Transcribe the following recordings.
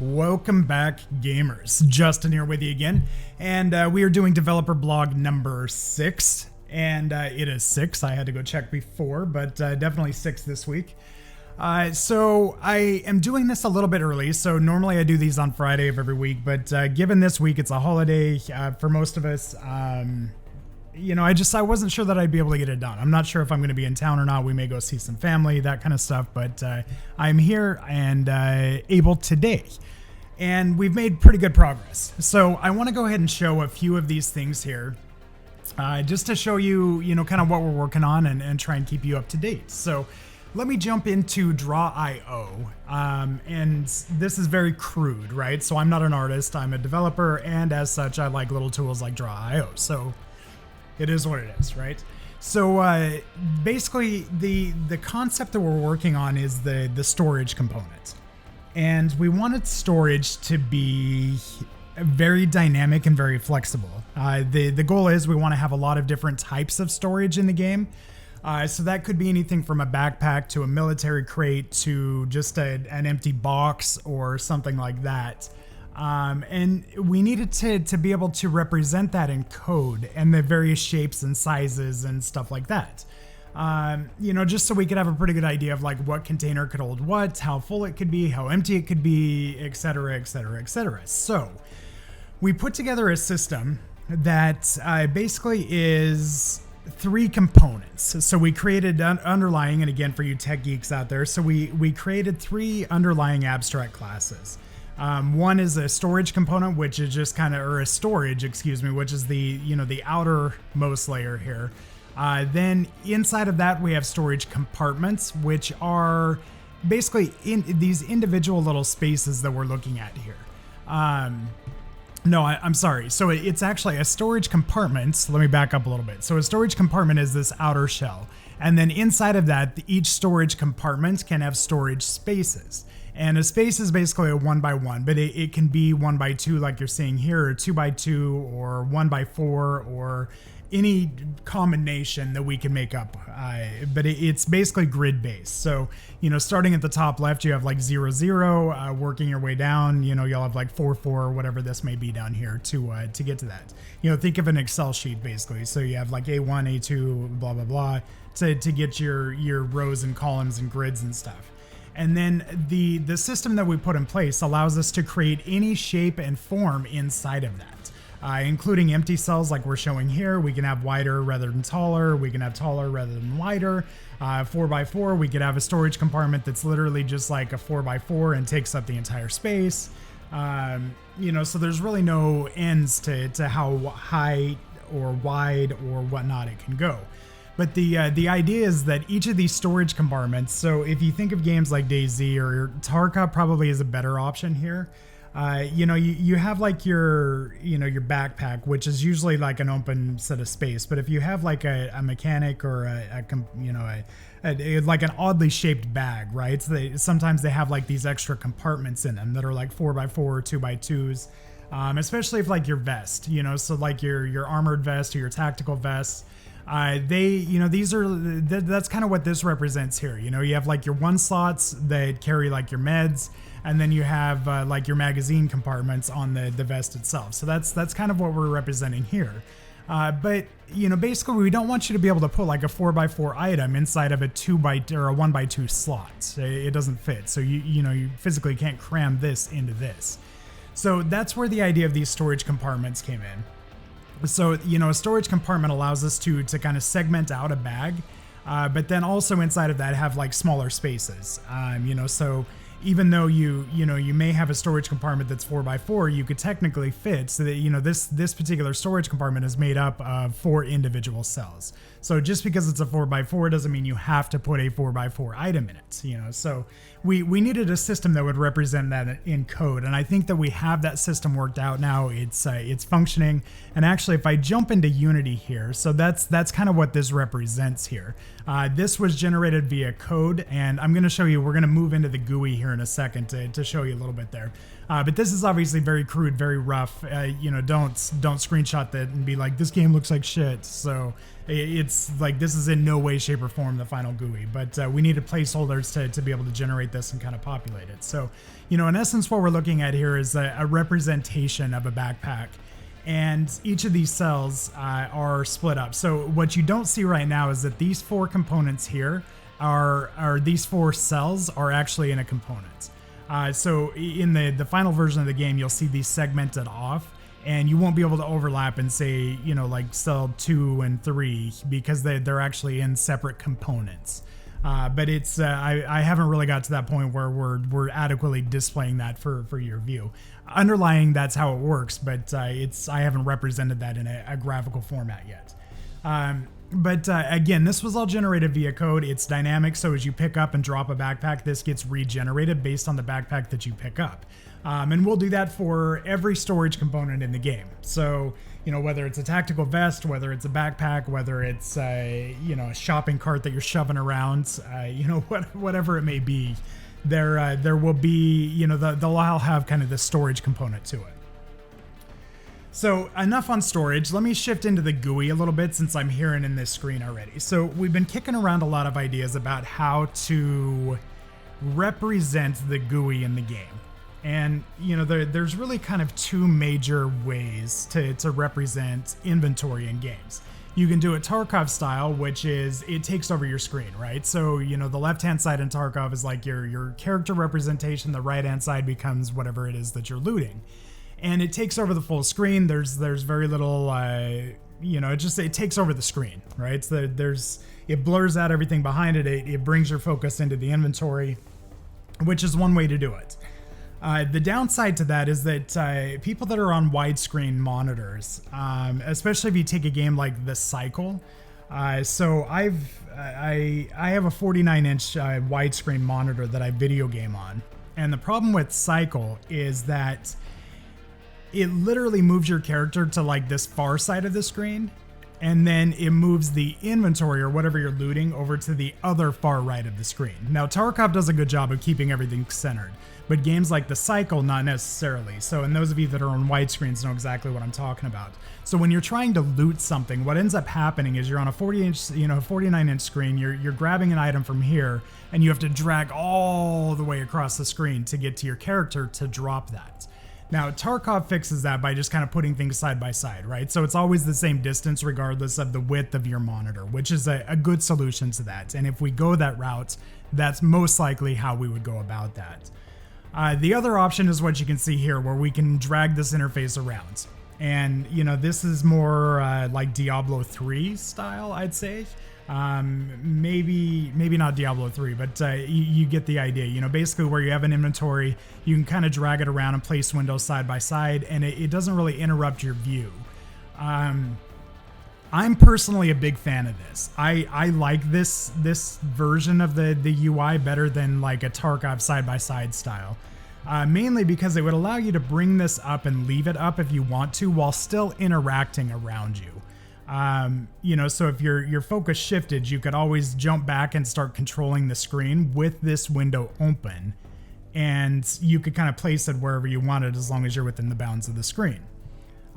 Welcome back, gamers. Justin here with you again, and we are doing developer blog number 6, and it is 6. I had to go check before, but definitely 6 this week. So I am doing this a little bit early, so normally I do these on Friday of every week, but given this week it's a holiday for most of us, I wasn't sure that I'd be able to get it done. I'm not sure if I'm going to be in town or not. We may go see some family, that kind of stuff, but I'm here and able today. And we've made pretty good progress. So I want to go ahead and show a few of these things here, just to show you, kind of what we're working on and try and keep you up to date. So let me jump into Draw.io. And this is very crude, right? So I'm not an artist, I'm a developer, and as such, I like little tools like Draw.io. So it is what it is, right? So basically, the concept that we're working on is the storage component. And we wanted storage to be very dynamic and very flexible. The goal is we want to have a lot of different types of storage in the game. So that could be anything from a backpack to a military crate to just an empty box or something like that. And we needed to be able to represent that in code and the various shapes and sizes and stuff like that. Just so we could have a pretty good idea of like what container could hold what, how full it could be, how empty it could be, etc., etc., etc. So we put together a system that basically is 3 components. So we created underlying, and again for you tech geeks out there, so we created 3 underlying abstract classes. One is a storage component, which is just kind of, or a storage, which is the outermost layer here. Then inside of that, we have storage compartments, which are basically in these individual little spaces that we're looking at here. I'm sorry. So it's actually a storage compartment. Let me back up a little bit. So a storage compartment is this outer shell. And then inside of that, each storage compartment can have storage spaces. And a space is basically a 1x1, but it can be 1x2 like you're seeing here, or 2x2, or 1x4, or any combination that we can make up, but it's basically grid based. So, starting at the top left, you have like 0, 0, working your way down, you'll have like 4, 4, whatever this may be down here to get to that. Think of an Excel sheet basically. So you have like A1, A2, blah, blah, blah, to get your rows and columns and grids and stuff. And then the system that we put in place allows us to create any shape and form inside of that. Including empty cells like we're showing here. We can have wider rather than taller. We can have taller rather than wider. 4x4, we could have a storage compartment that's literally just like a 4x4 and takes up the entire space. So there's really no ends to how high or wide or whatnot it can go. But the idea is that each of these storage compartments, so if you think of games like DayZ or Tarkov probably is a better option here. You have like your backpack, which is usually like an open set of space. But if you have like a mechanic or like an oddly shaped bag, right? So sometimes they have like these extra compartments in them that are like 4x4 or 2x2s, especially if like your vest, so like your armored vest or your tactical vest. That's kind of what this represents here. You have like your 1 slots that carry like your meds, and then you have like your magazine compartments on the vest itself. So that's kind of what we're representing here. But basically we don't want you to be able to put like a 4x4 item inside of a 2x or a 1x2 slot. It doesn't fit. So you physically can't cram this into this. So that's where the idea of these storage compartments came in. So, a storage compartment allows us to kind of segment out a bag, but then also inside of that have like smaller spaces. So even though you may have a storage compartment that's 4x4, you could technically fit so that, this particular storage compartment is made up of 4 individual cells. So just because it's a 4x4 doesn't mean you have to put a 4x4 item in it, so we needed a system that would represent that in code. And I think that we have that system worked out now. It's functioning. And actually, if I jump into Unity here, so that's kind of what this represents here. This was generated via code, and I'm going to show you, we're going to move into the GUI here in a second to show you a little bit there. But this is obviously very crude, very rough. Don't screenshot that and be like, this game looks like shit. So it's like, this is in no way, shape, or form the final GUI, but we needed placeholders to be able to generate generate this and kind of populate it. So, in essence, what we're looking at here is a representation of a backpack. And each of these cells are split up. So what you don't see right now is that these 4 components here these 4 cells are actually in a component. So in the final version of the game, you'll see these segmented off, and you won't be able to overlap and say, like cell 2 and 3, because they're actually in separate components. But it's I haven't really got to that point where we're adequately displaying that for your view. Underlying, that's how it works, but I haven't represented that in a graphical format yet. But again, this was all generated via code. It's dynamic, so as you pick up and drop a backpack, this gets regenerated based on the backpack that you pick up. And we'll do that for every storage component in the game. So, whether it's a tactical vest, whether it's a backpack, whether it's a shopping cart that you're shoving around, whatever it may be, there will be, they'll all have kind of the storage component to it. So enough on storage. Let me shift into the GUI a little bit since I'm here and in this screen already. So we've been kicking around a lot of ideas about how to represent the GUI in the game. And, there's really kind of 2 major ways to represent inventory in games. You can do it Tarkov style, which is it takes over your screen, right? So, the left-hand side in Tarkov is like your character representation. The right-hand side becomes whatever it is that you're looting. And it takes over the full screen. There's very little, it takes over the screen, right? So it blurs out everything behind it. It brings your focus into the inventory, which is one way to do it. The downside to that is that people that are on widescreen monitors, especially if you take a game like The Cycle, so I have a 49-inch widescreen monitor that I video game on, and the problem with Cycle is that it literally moves your character to like this far side of the screen, and then it moves the inventory or whatever you're looting over to the other far right of the screen. Now, Tarkov does a good job of keeping everything centered, but games like The Cycle, not necessarily. So, and those of you that are on widescreens know exactly what I'm talking about. So when you're trying to loot something, what ends up happening is you're on a 49-inch screen, you're grabbing an item from here, and you have to drag all the way across the screen to get to your character to drop that. Now, Tarkov fixes that by just kind of putting things side by side, right? So it's always the same distance regardless of the width of your monitor, which is a good solution to that. And if we go that route, that's most likely how we would go about that. The other option is what you can see here, where we can drag this interface around. And, this is more like Diablo 3 style, I'd say. Maybe not Diablo 3, but you get the idea. Basically where you have an inventory, you can kind of drag it around and place windows side by side, and it doesn't really interrupt your view. I'm personally a big fan of this. I like this version of the UI better than like a Tarkov side by side style. Mainly because it would allow you to bring this up and leave it up if you want to, while still interacting around you. So if your focus shifted, you could always jump back and start controlling the screen with this window open, and you could kind of place it wherever you wanted as long as you're within the bounds of the screen.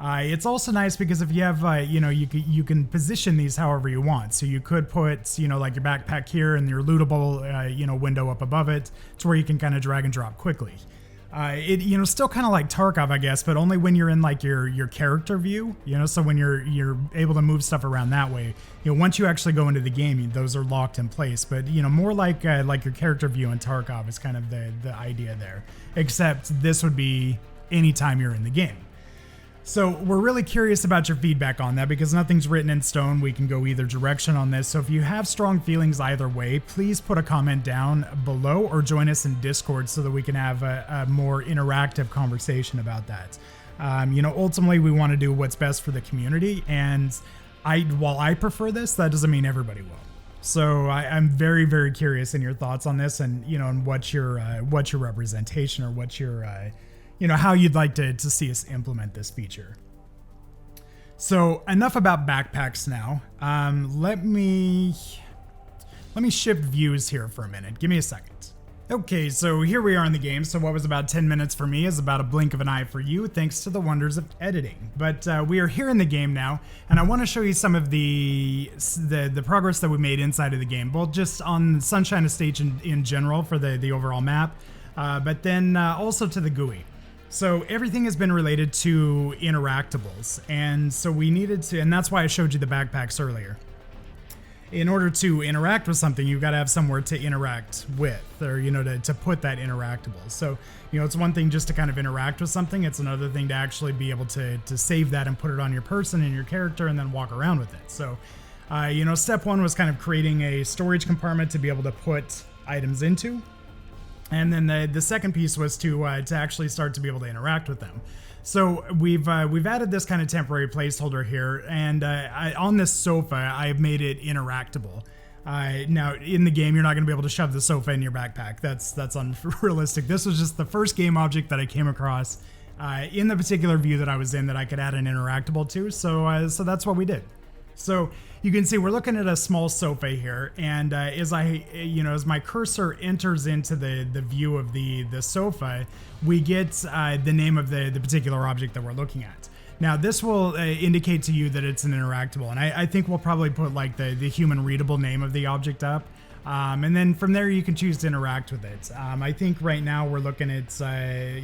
It's also nice because if you have, you can position these however you want. So you could put, like your backpack here and your lootable, window up above it to where you can kind of drag and drop quickly. Still kind of like Tarkov, I guess, but only when you're in like your character view, so when you're able to move stuff around that way, once you actually go into the game, those are locked in place. But, more like your character view in Tarkov is kind of the idea there, except this would be anytime you're in the game. So we're really curious about your feedback on that because nothing's written in stone. We can go either direction on this. So if you have strong feelings either way, please put a comment down below or join us in Discord so that we can have a more interactive conversation about that. Ultimately we want to do what's best for the community. And while I prefer this, that doesn't mean everybody will. So I'm very, very curious in your thoughts on this and, and what's your representation or what's your, how you'd like to see us implement this feature. So enough about backpacks now. Let me shift views here for a minute. Give me a second. Okay, so here we are in the game. So what was about 10 minutes for me is about a blink of an eye for you, thanks to the wonders of editing. But we are here in the game now, and I want to show you some of the progress that we made inside of the game, both just on Sunshine Estate in general for the overall map, but then also to the GUI. So everything has been related to Interactables, and so we needed to, and that's why I showed you the backpacks earlier. In order to interact with something, you've got to have somewhere to interact with, or, you know, to put that interactable. So, you know, it's one thing just to kind of interact with something. It's another thing to actually be able to save that and put it on your person and your character and then walk around with it. So, you know, step one was kind of creating a storage compartment to be able to put items into. And then the second piece was to actually start to be able to interact with them. So we've added this kind of temporary placeholder here, and on this sofa, I've made it interactable. Now in the game, you're not going to be able to shove the sofa in your backpack. That's unrealistic. This was just the first game object that I came across in the particular view that I was in that I could add an interactable to. So that's what we did. So you can see we're looking at a small sofa here, and as my cursor enters into the view of the sofa, we get the name of the particular object that we're looking at. Now this will indicate to you that it's an interactable, and I think we'll probably put like the human readable name of the object up, and then from there you can choose to interact with it. I think right now we're looking at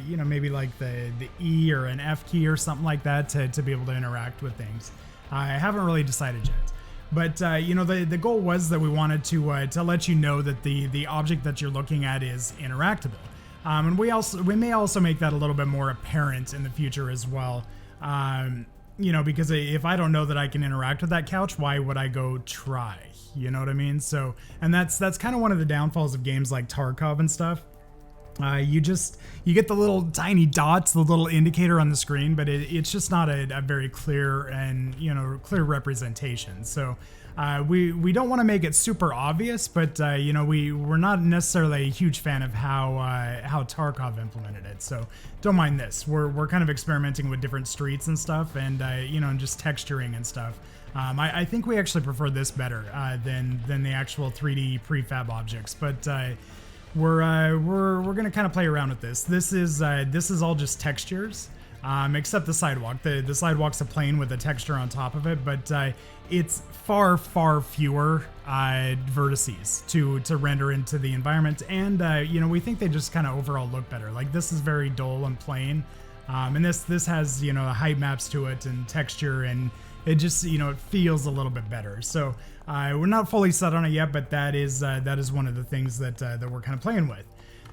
maybe like the E or an F key or something like that to be able to interact with things. I haven't really decided yet. But you know, the goal was that we wanted to let you know that the object that you're looking at is interactable, and we may also make that a little bit more apparent in the future as well. You know, because if I don't know that I can interact with that couch, why would I go try? You know what I mean? So, and that's kind of one of the downfalls of games like Tarkov and stuff. You get the little tiny dots, the little indicator on the screen, but it's just not a very clear and, you know, clear representation. So we don't want to make it super obvious, but you know, we're not necessarily a huge fan of how Tarkov implemented it. So don't mind this. We're kind of experimenting with different streets and stuff, and you know, and just texturing and stuff. I think we actually prefer this better than the actual 3D prefab objects, but we're gonna kind of play around with this. This is all just textures, except the sidewalk. The sidewalk's a plane with a texture on top of it, but it's far fewer vertices to render into the environment, and you know, we think they just kind of overall look better. Like this is very dull and plain, and this has, you know, height maps to it and texture, and it just, you know, it feels a little bit better. So we're not fully set on it yet, but that is one of the things that we're kind of playing with.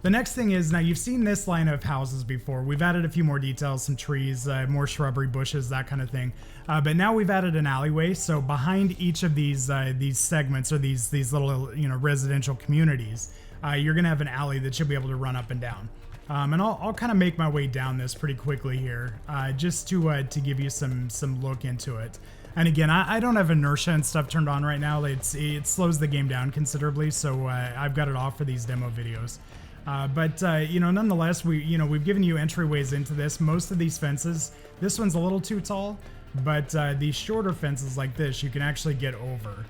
The next thing is, now you've seen this line of houses before. We've added a few more details, some trees, more shrubbery, bushes, that kind of thing. But now we've added an alleyway. So behind each of these segments, or these little, you know, residential communities, you're gonna have an alley that you'll be able to run up and down. And I'll kind of make my way down this pretty quickly here, just to give you some look into it. And again, I don't have inertia and stuff turned on right now. It slows the game down considerably, so I've got it off for these demo videos. But you know, nonetheless, we've given you entryways into this. Most of these fences, this one's a little too tall, but these shorter fences like this, you can actually get over.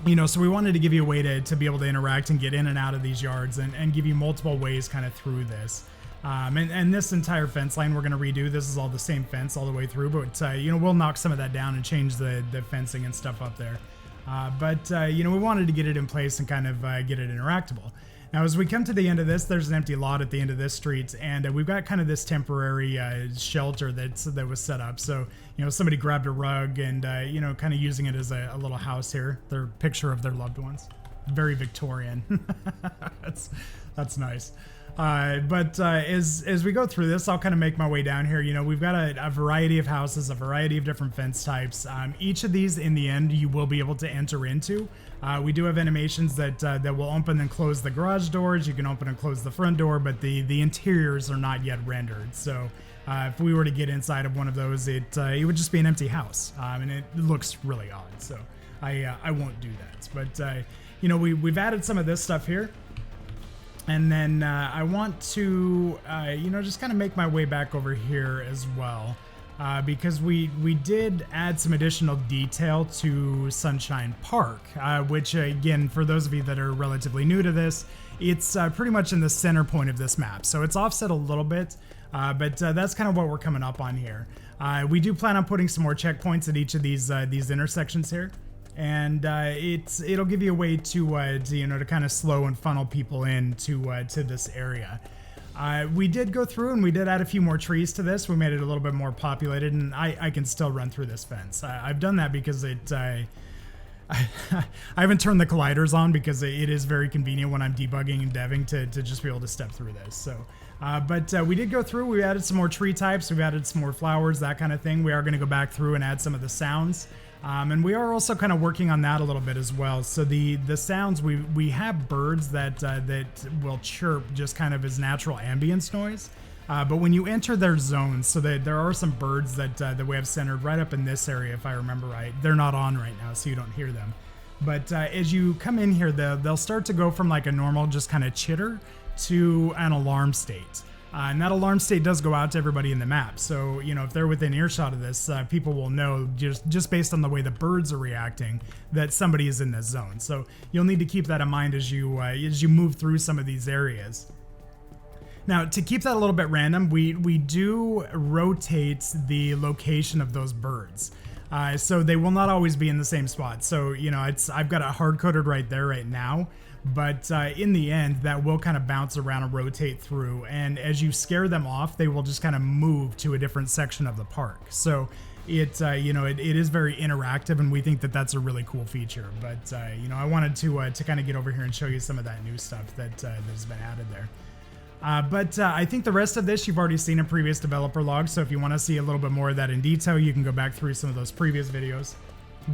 You know, so we wanted to give you a way to be able to interact and get in and out of these yards, and give you multiple ways kind of through this. And this entire fence line we're going to redo. This is all the same fence all the way through, but you know, we'll knock some of that down and change the fencing and stuff up there. But you know, we wanted to get it in place and kind of get it interactable. Now, as we come to the end of this, there's an empty lot at the end of this street, and we've got kind of this temporary shelter that was set up. So, you know, somebody grabbed a rug and, you know, kind of using it as a little house here. Their picture of their loved ones. Very Victorian. That's nice. But as we go through this, I'll kind of make my way down here. You know, we've got a variety of houses, a variety of different fence types. Each of these, in the end, you will be able to enter into. We do have animations that will open and close the garage doors. You can open and close the front door, but the interiors are not yet rendered. So if we were to get inside of one of those, it would just be an empty house, and it looks really odd. So I won't do that. But you know, we've added some of this stuff here. And then I want to, you know, just kind of make my way back over here as well, because we did add some additional detail to Sunshine Park, which again, for those of you that are relatively new to this, it's pretty much in the center point of this map. So it's offset a little bit, but that's kind of what we're coming up on here. We do plan on putting some more checkpoints at each of these intersections here. And it'll give you a way to kind of slow and funnel people in to this area. We did go through and we did add a few more trees to this. We made it a little bit more populated, and I can still run through this fence. I've done that because I haven't turned the colliders on because it is very convenient when I'm debugging and deving to just be able to step through this. So, but we did go through. We added some more tree types. We've added some more flowers, that kind of thing. We are going to go back through and add some of the sounds. And we are also kind of working on that a little bit as well. So the sounds, we have birds that will chirp just kind of as natural ambience noise. But when you enter their zones, so there are some birds that we have centered right up in this area, if I remember right. They're not on right now, so you don't hear them. But as you come in here, they'll start to go from like a normal just kind of chitter to an alarm state. And that alarm state does go out to everybody in the map. So, if they're within earshot of this, people will know just based on the way the birds are reacting that somebody is in this zone. So you'll need to keep that in mind as you move through some of these areas. Now, to keep that a little bit random, we do rotate the location of those birds. So they will not always be in the same spot. So, I've got it hard-coded right there right now. But in the end, that will kind of bounce around and rotate through. And as you scare them off, they will just kind of move to a different section of the park. So it is very interactive, and we think that that's a really cool feature. But, I wanted to kind of get over here and show you some of that new stuff that has been added there. But I think the rest of this you've already seen in previous developer logs. So if you want to see a little bit more of that in detail, you can go back through some of those previous videos.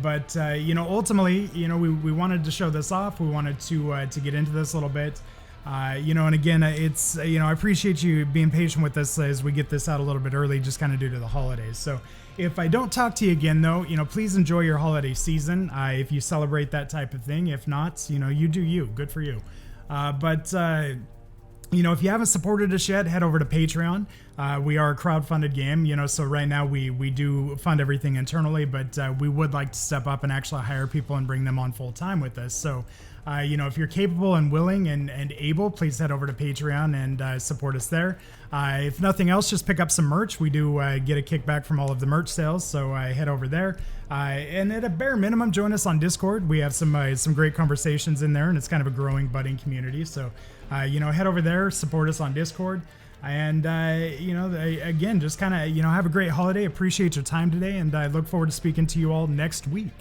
But, ultimately, we wanted to show this off. We wanted to get into this a little bit, and again, it's, I appreciate you being patient with us as we get this out a little bit early, just kind of due to the holidays. So if I don't talk to you again, though, please enjoy your holiday season. If you celebrate that type of thing, if not, you do you, good for you. If you haven't supported us yet, head over to Patreon. We are a crowdfunded game, so right now we do fund everything internally, but we would like to step up and actually hire people and bring them on full time with us. So, if you're capable and willing and able, please head over to Patreon and support us there. If nothing else, just pick up some merch. We do get a kickback from all of the merch sales, so head over there. And at a bare minimum, join us on Discord. We have some great conversations in there, and it's kind of a growing, budding community. So, head over there, support us on Discord. And, again, just kind of, have a great holiday. Appreciate your time today. And I look forward to speaking to you all next week.